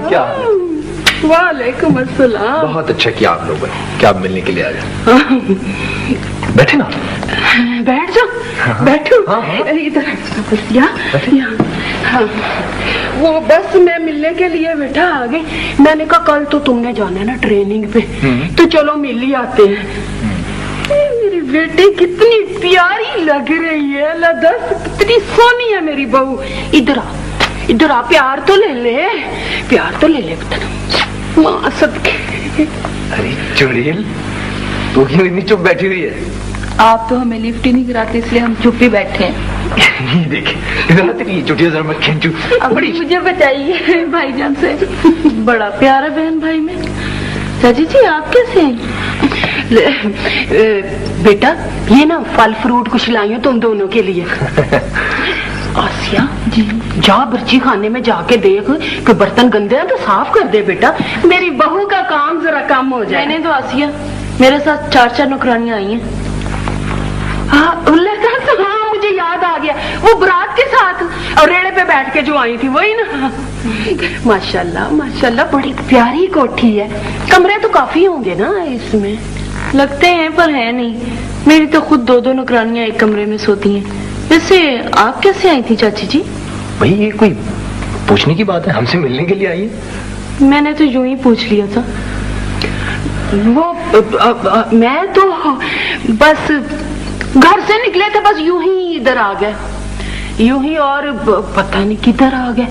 S3: क्या हाल है?
S4: वालेकुम अस्सलाम।
S3: बहुत अच्छा किया आप लोगों ने, क्या आप मिलने के लिए आ गए। बैठे ना।
S4: बैठ जाओ, बैठो। इधर हाँ। वो बस मैं मिलने के लिए बेटा आ गई। मैंने कहा कल तो तुमने जाना है ना ट्रेनिंग पे, तो चलो मिल ही आते हैं। मेरी बेटी कितनी प्यारी लग रही है, लदस कितनी सोनी है मेरी बहू। इधर आ, प्यार तो ले ले बेटा। माँ सदके।
S3: अरे चुड़ैल, तू क्यों इतनी चुप बैठी हुई है?
S2: आप तो हमें लिफ्ट ही नहीं कराते, इसलिए हम चुप ही बैठे हैं।
S3: ये देखे, इधर तेरी चुटिया जरा मैं खींचू।
S1: बड़ी मुझे बताइए भाईजान से।
S4: बड़ा प्यारा बहन भाई में। चाची जी आप कैसे हैं? बेटा ये ना फल फ्रूट कुछ लाई हो तुम दोनों के लिए। आसिया जी, जा बर्ची खाने में जाके देख कि बर्तन गंदे हैं तो साफ कर दे बेटा। मेरी बहू का काम जरा कम हो जाए।
S1: मैंने तो आसिया, मेरे साथ 4 नौकरानियां आई हैं।
S4: हाँ मुझे याद आ गया, वो बरात के साथ और रेड़े पे बैठ के जो आई थी वही ना। माशाल्लाह बड़ी प्यारी कोठी है। कमरे तो काफी होंगे ना इसमें?
S1: लगते हैं पर है नहीं। मेरी तो खुद 2 नौकरानियां एक कमरे में सोती हैं। वैसे आप कैसे आई थी चाची जी?
S3: भाई ये कोई पूछने की बात है? हमसे मिलने के लिए आई है?
S1: मैंने तो यूं ही पूछ लिया था।
S4: वो मैं तो बस घर से निकले थे, बस यूं ही इधर आ गए, यूं ही, और पता नहीं किधर आ गए।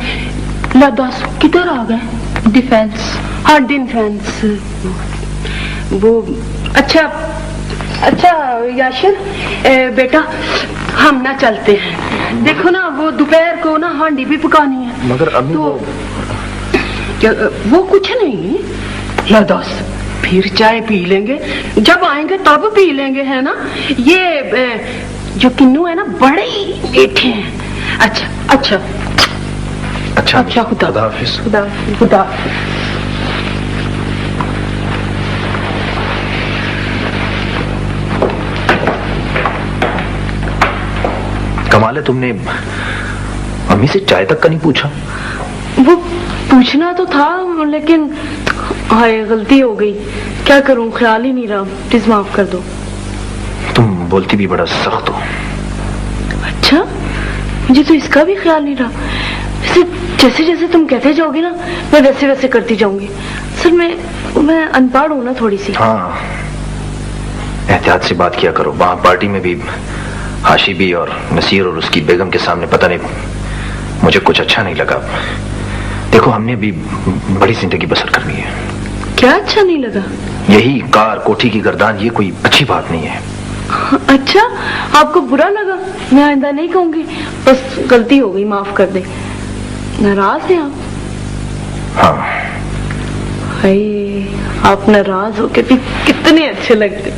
S4: लदास किधर आ गए?
S1: डिफेंस।
S4: हाँ डिफेंस। वो अच्छा याशिर बेटा हम ना चलते हैं। देखो ना वो दोपहर को ना हांडी भी पकानी है।
S3: मगर अभी
S4: तो वो कुछ नहीं, लदास फिर चाय पी लेंगे, जब आएंगे तब पी लेंगे, है ना? ये जो किन्नू है ना बड़े मीठे हैं। अच्छा खुदा हाफिज।
S3: कमाल है, तुमने अम्मी से चाय तक का नहीं पूछा?
S1: वो पूछना तो था, लेकिन हाय गलती हो गई। क्या करूं, ख्याल ही नहीं रहा। प्लीज माफ कर दो।
S3: तुम बोलती भी बड़ा सख्त हो।
S1: अच्छा, मुझे तो इसका भी ख्याल नहीं रहा। वैसे जैसे जैसे तुम कहते जाओगे ना, मैं वैसे वैसे करती जाऊंगी। सर मैं अनपढ़ हूं ना थोड़ी सी।
S3: हाँ, एहतियात से बात किया करो। वहां पार्टी में भी हाशिबी और नसीर और उसकी बेगम के सामने पता नहीं, मुझे कुछ अच्छा नहीं लगा। देखो, हमने भी बड़ी जिंदगी बसर करनी है।
S1: क्या अच्छा नहीं लगा?
S3: यही कार, कोठी की गर्दान, ये कोई अच्छी बात नहीं है।
S1: अच्छा, आपको बुरा लगा? मैं आइंदा नहीं कहूंगी। बस गलती हो गई, माफ कर दे। नाराज हैं आप?
S3: हाँ।
S1: आप नाराज होके भी कितने अच्छे लगते।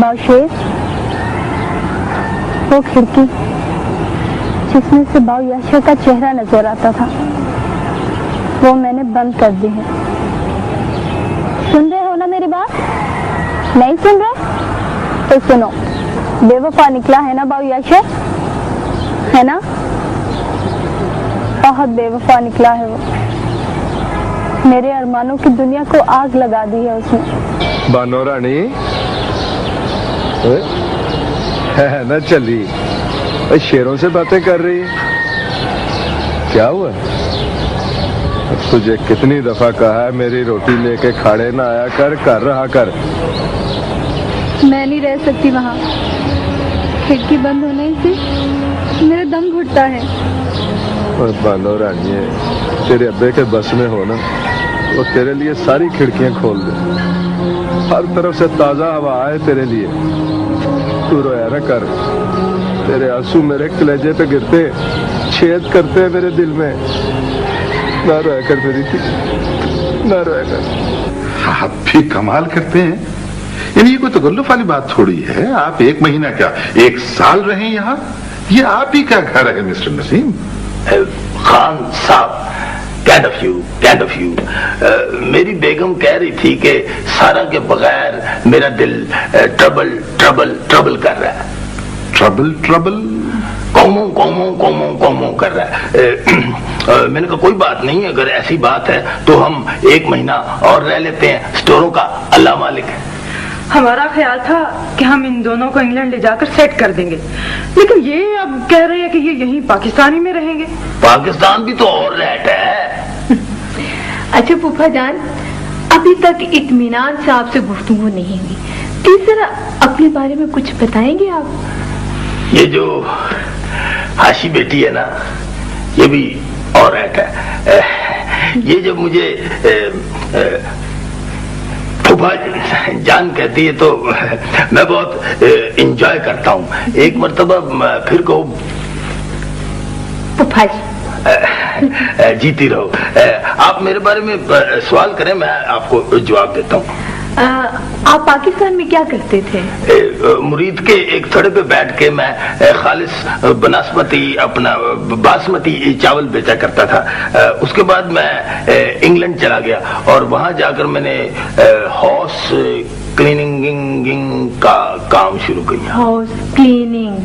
S11: बावशेर, वो खिड़की जिसमें से बाव याशर का चेहरा नजर आता था, वो मैंने बंद कर दी है। सुन रहे हो ना मेरी बात? नहीं सुन रहे तो सुनो। बेवफा निकला है ना बाव याशर, है ना? बहुत बेवफा निकला है वो। मेरे अरमानों की दुनिया को आग लगा दी है उसने।
S6: बानो रानी है ना, चली शेरों से बातें कर रही है। क्या हुआ? तुझे कितनी दफा कहा है मेरी रोटी लेके खाड़े ना आया कर रहा कर।
S11: मैं नहीं रह सकती वहाँ। खिड़की बंद होने से मेरा दम घुटता है।
S6: और बानो रानी, तेरे अब्बे के बस में हो ना, वो तेरे लिए सारी खिड़कियां खोल दे। हर तरफ से ताजा हवा आए तेरे लिए। तू रोया ना कर। तेरे आंसू मेरे कलेजे पे गिरते, छेद करते हैं मेरे दिल में। ना रोया कर मेरी थी, ना रोया कर।
S8: आप भी कमाल करते हैं। यानी ये कोई तकल्लुफ वाली बात थोड़ी है। आप 1 महीना क्या 1 साल रहे यहाँ? ये आप ही क्या घर है मिस्टर नसीम?
S7: खान साहब, कैंड ऑफ यू। मेरी बेगम कह रही थी कि सारा के बगैर मेरा दिल ट्रबल कर रहा है।
S8: ट्रबल
S7: कौमों कर रहा है। मैंने कहा कोई बात नहीं, अगर ऐसी बात है तो हम 1 महीना और रह लेते हैं। स्टोरों का अल्लाह मालिक है।
S4: हमारा ख्याल था कि हम इन दोनों को इंग्लैंड ले जाकर सेट कर देंगे, लेकिन ये अब कह रहे हैं कि ये यहीं पाकिस्तानी में रहेंगे।
S7: पाकिस्तान भी तो और रैट है।
S2: अच्छा फूफा जान, अभी तक इत्मीनान से आपसे गुफ्तगू नहीं हुई। प्लीज जरा अपने बारे में कुछ बताएंगे आप?
S7: ये जो हाशी बेटी है ना, ये भी और रैट है। ये जब मुझे फूफा जान कहती है तो मैं बहुत एंजॉय करता हूँ। एक मर्तबा फिर कहूँ
S2: फूफा जी।
S7: जीती रहो। आप मेरे बारे में सवाल करें, मैं आपको जवाब देता हूँ।
S2: आप पाकिस्तान में क्या करते थे?
S7: मुरीद के एक थड़े पे बैठ के मैं खालिस बासमती चावल बेचा करता था। उसके बाद मैं इंग्लैंड चला गया और वहां जाकर मैंने हाउस क्लीनिंग का काम शुरू किया।
S2: House cleaning?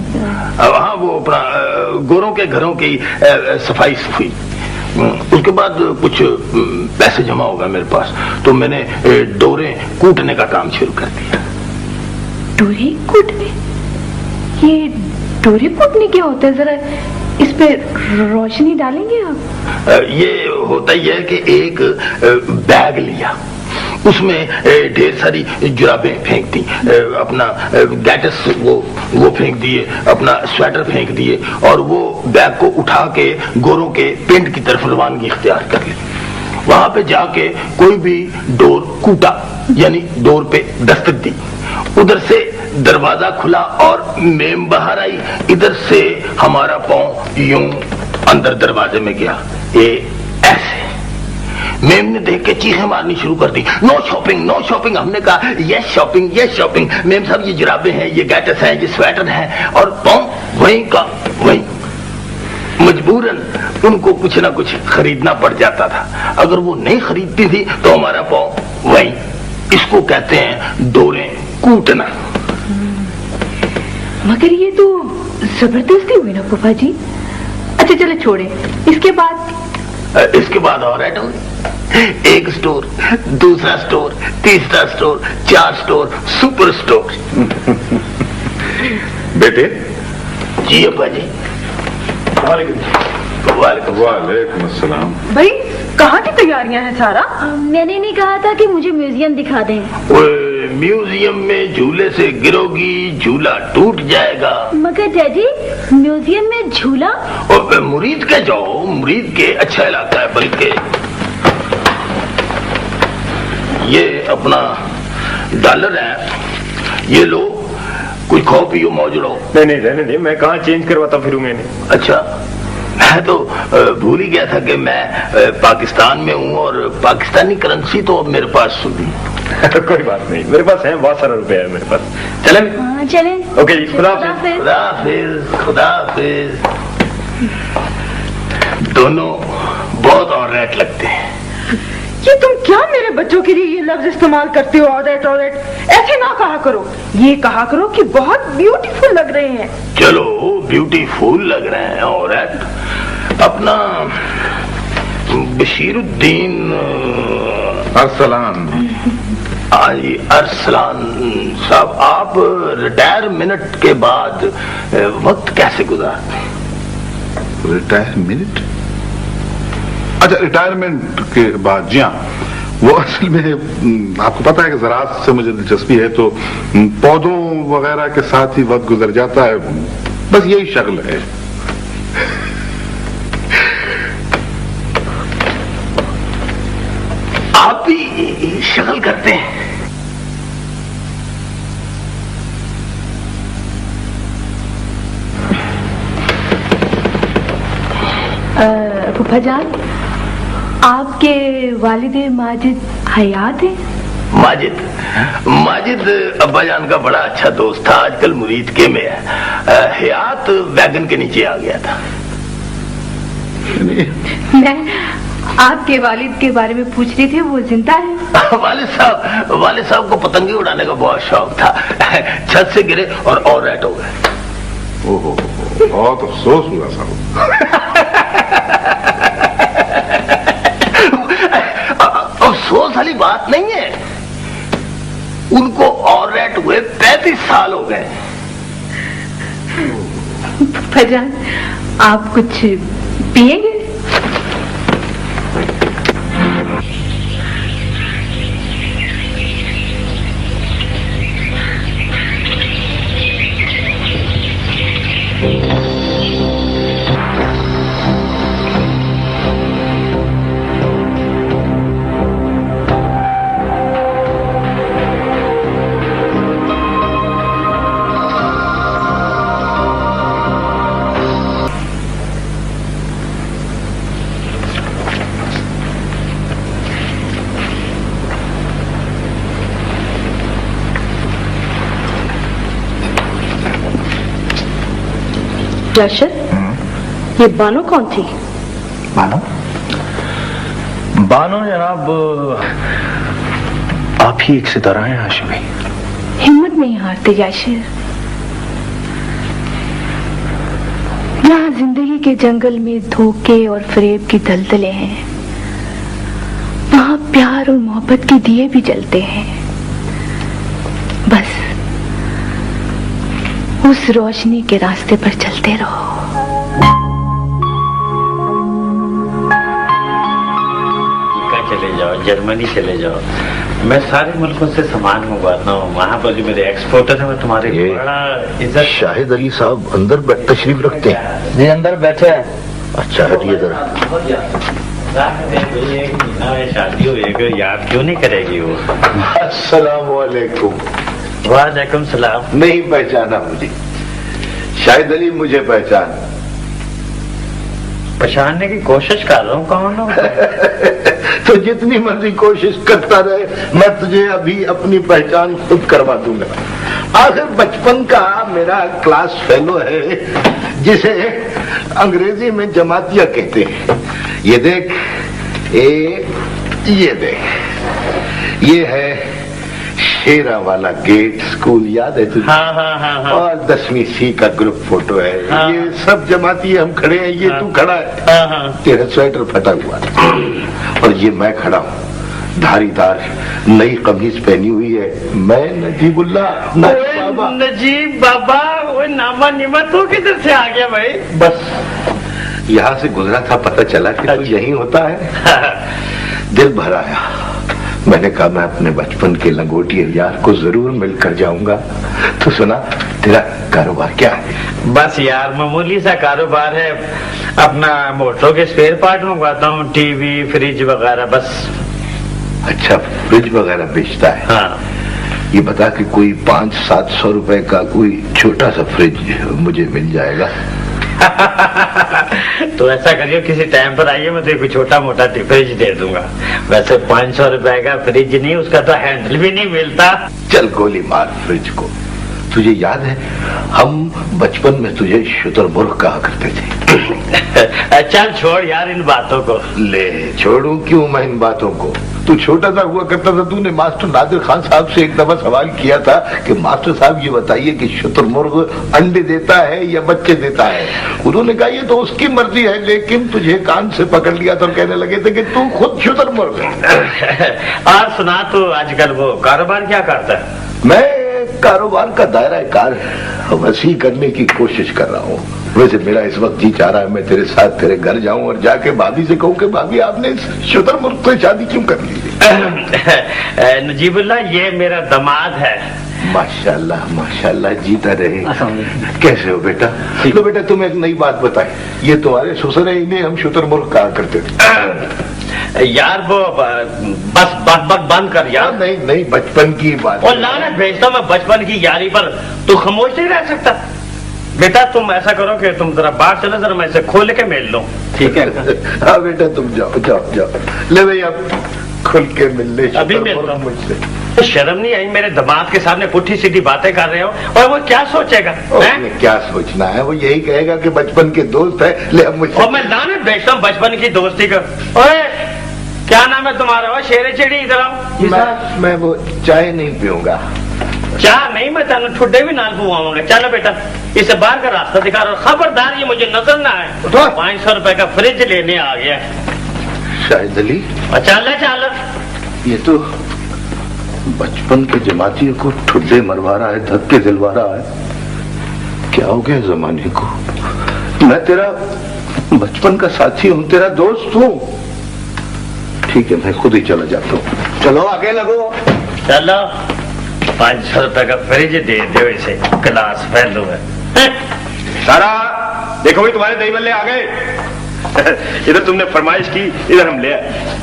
S7: हाँ, वो अपना गोरों के घरों की सफाई सुफाई। उसके बाद कुछ पैसे जमा हो गए मेरे पास, तो मैंने डोरे कूटने का काम शुरू कर दिया।
S2: डोरे कूटने? ये डोरे कूटने क्या होता है, जरा इस पे रोशनी डालेंगे आप?
S7: ये होता ही है कि एक बैग लिया, उसमें ढेर सारी जुराबें फेंक दी, अपना गैटस वो फेंक दिए, अपना स्वेटर फेंक दिए और वो बैग को उठा के गोरों के पिंड की तरफ रवानगी इख्तियार कर ली। वहां पे जाके कोई भी डोर कूटा, यानी डोर पे दस्तक दी। उधर से दरवाजा खुला और मेम बाहर आई। इधर से हमारा पांव यूं अंदर दरवाजे में गया। ये ऐसे
S5: मेम ने देख के चीखें मारनी शुरू कर दी, नो शॉपिंग नो शॉपिंग। हमने कहा yes shopping yes shopping. Ma'am साहब ये जुराबे हैं, ये गैटस हैं, ये स्वेटर हैं, और पाँव वहीं का वहीं। मजबूरन उनको कुछ ना कुछ खरीदना पड़ जाता था। अगर वो नहीं खरीदती थी तो हमारा पाँव वहीं। इसको कहते हैं डोरे कूटना।
S2: मगर ये तो जबरदस्ती हुई ना फूफा जी। अच्छा चले छोड़े, इसके बाद और आइटम, एक स्टोर, दूसरा स्टोर, तीसरा स्टोर, 4 स्टोर, सुपर स्टोर।
S8: बेटे।
S5: जी अब्बा जी।
S8: वालेकुम अस्सलाम।
S4: भाई कहाँ की तैयारियां हैं सारा?
S11: मैंने नहीं कहा था कि मुझे म्यूजियम दिखा दें।
S5: म्यूजियम में झूले से गिरोगी, झूला टूट जाएगा।
S11: मगर डैडी म्यूजियम में झूला?
S5: और मुरीद के जाओ, मुरीद के अच्छा इलाका है। बल्कि ये अपना डॉलर है, ये लो, कुछ खाओ पियो मौज लो।
S12: नहीं रहने दे, मैं कहाँ चेंज करवाता फिरूंगा इन्हें।
S5: अच्छा, मैं तो भूल ही गया था कि मैं पाकिस्तान में हूँ और पाकिस्तानी करेंसी तो अब मेरे पास सुनी।
S12: कोई बात नहीं, मेरे पास है, बहुत सारा रुपया है मेरे पास। चले?
S11: हाँ चले।
S12: ओके जी, खुदा हाफिज।
S5: खुदा हाफिज, खुदा हाफिज। दोनों बहुत और रेट लगते हैं।
S4: ये तुम क्या मेरे बच्चों के लिए ये लफ्ज इस्तेमाल करते हो? ऑलराइट ऑलराइट, ऐसे ना कहा करो, ये कहा करो कि बहुत ब्यूटीफुल लग रहे हैं।
S5: चलो ब्यूटीफुल लग रहे हैं। ऑलराइट, अपना बशीरुद्दीन
S8: अरसलान।
S5: जी अरसलान साहब, आप रिटायरमेंट के बाद वक्त कैसे गुजारते हैं?
S8: रिटायरमेंट? अच्छा, रिटायरमेंट के बाद, जी हाँ, वो असल में आपको पता है कि ज़राअत से मुझे दिलचस्पी है, तो पौधों वगैरह के साथ ही वक्त गुजर जाता है, बस यही शक्ल है।
S5: आप भी शक्ल करते हैं?
S2: फूफा जान, आपके वालिद माजिद हयात है?
S5: माजिद अब्बा जान का बड़ा अच्छा दोस्त था, आजकल मुरीद के में है। हयात वैगन के नीचे आ गया था।
S2: मैं आपके वालिद के बारे में पूछ रही थी, वो जिंदा है?
S5: वालिद साहब को पतंगे उड़ाने का बहुत शौक था। छत से गिरे और ऑलराइट हो गए।
S8: ओहो, बहुत अफसोस हुआ साहब।
S5: अफसोस वाली बात नहीं है, उनको ऑलराइट हुए 35 साल हो गए।
S2: फजान, आप कुछ पिएंगे?
S1: याशर, ये बानो कौन थी?
S3: बानो? बानो जनाब, आप ही एक सितारा हैं हाशिमी।
S2: हिम्मत नहीं हारते याशर। यहाँ जिंदगी के जंगल में धोखे और फरेब की दलदले हैं, वहाँ प्यार और मोहब्बत के दिए भी जलते हैं। बस उस रोशनी के रास्ते पर चलते रहो।
S13: चले जाओ, जर्मनी चले जाओ, मैं सारे मुल्कों से सामान मंगवाता हूँ, वहाँ पर जो मेरे एक्सपोर्टर है, मैं तुम्हारे बड़ा इज्जत।
S7: शाहिद अली साहब अंदर तशरीफ रखते हैं?
S10: जी अंदर बैठे हैं।
S7: अच्छा हटिए जरा।
S13: शादी हो, याद क्यों नहीं करेगी वो?
S7: अस्सलाम वालेकुम।
S13: वालेकुम सलाम।
S7: नहीं पहचाना मुझे? शाहिद अली मुझे पहचानने
S13: की कोशिश कर रहा हूँ, कौन हो?
S7: तो जितनी मर्जी कोशिश करता रहे, मैं तुझे अभी अपनी पहचान खुद करवा दूंगा। आखिर बचपन का मेरा क्लास फेलो है, जिसे अंग्रेजी में जमातिया कहते हैं। ये देख, ये देख, ये है शेरा वाला गेट स्कूल, याद है तुझे?
S13: हाँ हाँ हाँ हाँ।
S7: और 10वीं C का ग्रुप फोटो है।
S13: हाँ।
S7: ये सब जमाती हम खड़े हैं, ये
S13: हाँ।
S7: तू खड़ा है।
S13: हाँ हाँ।
S7: तेरा स्वेटर फटा हुआ है और ये मैं खड़ा हूँ, धारीदार नई कमीज पहनी हुई है। मैं नजीबुल्ला बाबा।
S13: नजीब बाबा, वो नामा निमा तो किधर से आ गया भाई?
S7: बस यहाँ से गुजरा था, पता चला कि तू यही होता है। दिल भर आया, मैंने कहा मैं अपने बचपन के लंगोटिए यार को जरूर मिलकर जाऊंगा। तो सुना, तेरा कारोबार क्या है?
S13: बस यार मामूली सा कारोबार है, अपना मोटरों के स्पेयर पार्ट मंगवाता हूँ, टीवी फ्रिज वगैरह बस।
S7: अच्छा, फ्रिज वगैरह बेचता है?
S13: हाँ।
S7: ये बता कि कोई 500-700 रुपए का कोई छोटा सा फ्रिज मुझे मिल जाएगा?
S13: तो ऐसा करिए, किसी टाइम पर आइए, मैं तो छोटा मोटा फ्रिज दे दूंगा। वैसे 500 रुपए का फ्रिज नहीं, उसका तो हैंडल भी नहीं मिलता।
S7: चल गोली मार फ्रिज को। तुझे याद है हम बचपन में तुझे शुतुरमुर्ग कहा करते थे?
S13: चल छोड़ यार इन बातों को।
S7: ले छोड़ू क्यों मैं इन बातों को? तू छोटा सा हुआ करता था, तूने मास्टर नादिर खान साहब से एक दफा सवाल किया था कि मास्टर साहब ये बताइए कि शुतुरमुर्ग अंडे देता है या बच्चे देता है? उन्होंने कहा ये तो उसकी मर्जी है, लेकिन तुझे कान से पकड़ लिया तो कहने लगे थे कि तू खुद शुतुरमुर्ग है।
S13: और सुना, तो आजकल वो कारोबार क्या करता है?
S7: मैं कारोबार का दायरा कार वसी करने की कोशिश कर रहा हूँ। वैसे मेरा इस वक्त जी चाह रहा है मैं तेरे साथ तेरे घर जाऊं और जाके भाभी से कहूँ कि भाभी आपने शुतुरमुर्ग से शादी क्यों कर ली?
S13: नजीबुल्ला, ये मेरा दामाद है।
S7: माशाल्लाह माशाल्लाह, जीता रहे। कैसे हो बेटा? लो बेटा, तुम्हें एक नई बात बताएं, ये तुम्हारे ससुर है, इन्हें हम शुतुरमुर्ग कहा करते थे।
S13: यार वो बस बक बंद कर यार।
S7: नहीं नहीं, बचपन की बात।
S13: और लानत भेजता मैं बचपन की यारी पर, तू खामोश नहीं रह सकता। बेटा तुम ऐसा करो कि तुम जरा बाहर चलो, जरा मैं इसे खोल के मिल लूं, ठीक है?
S7: हाँ बेटा, तुम जाओ जाओ जाओ। ले भाई, अब खुल के मिल ले।
S13: अभी मिलता हूं मुझसे। शर्म नहीं आई? मेरे दामाद के सामने पुट्ठी सीधी बातें कर रहे हो, और वो क्या सोचेगा?
S7: क्या सोचना है, वो यही कहेगा कि बचपन के दोस्त है। ले अब मुझसे।
S13: और मैं लानत भेजता हूँ बचपन की दोस्ती का। ओए क्या नाम है तुम्हारा? शेरे चिड़ी, इधर आओ।
S7: मैं वो चाय नहीं पीऊंगा।
S13: चाह नहीं, मैं तेन ठुड्डे भी नाल पुआऊंगा। चलो बेटा, इसे बाहर का रास्ता दिखा रहा, खबरदार ये मुझे नजर ना आए। 500 रुपए का फ्रिज लेने आ गया
S7: शाहिद अली।
S13: चल चल,
S7: ये तो बचपन के जमातियों को ठुड्डे मरवा रहा है, धक्के दिलवा रहा है। क्या हो गया जमाने को? मैं तेरा बचपन का साथी हूँ, तेरा दोस्त हूँ। ठीक है, मैं खुद ही चला जाता हूँ। चलो आगे लगो।
S13: चलो, 500 रुपए का फ्रिज दे दो इसे, क्लास फेलो है।
S12: सारा देखो भाई, तुम्हारे दही बल्ले आ गए। इधर तुमने फरमाइश की, इधर हम ले आए।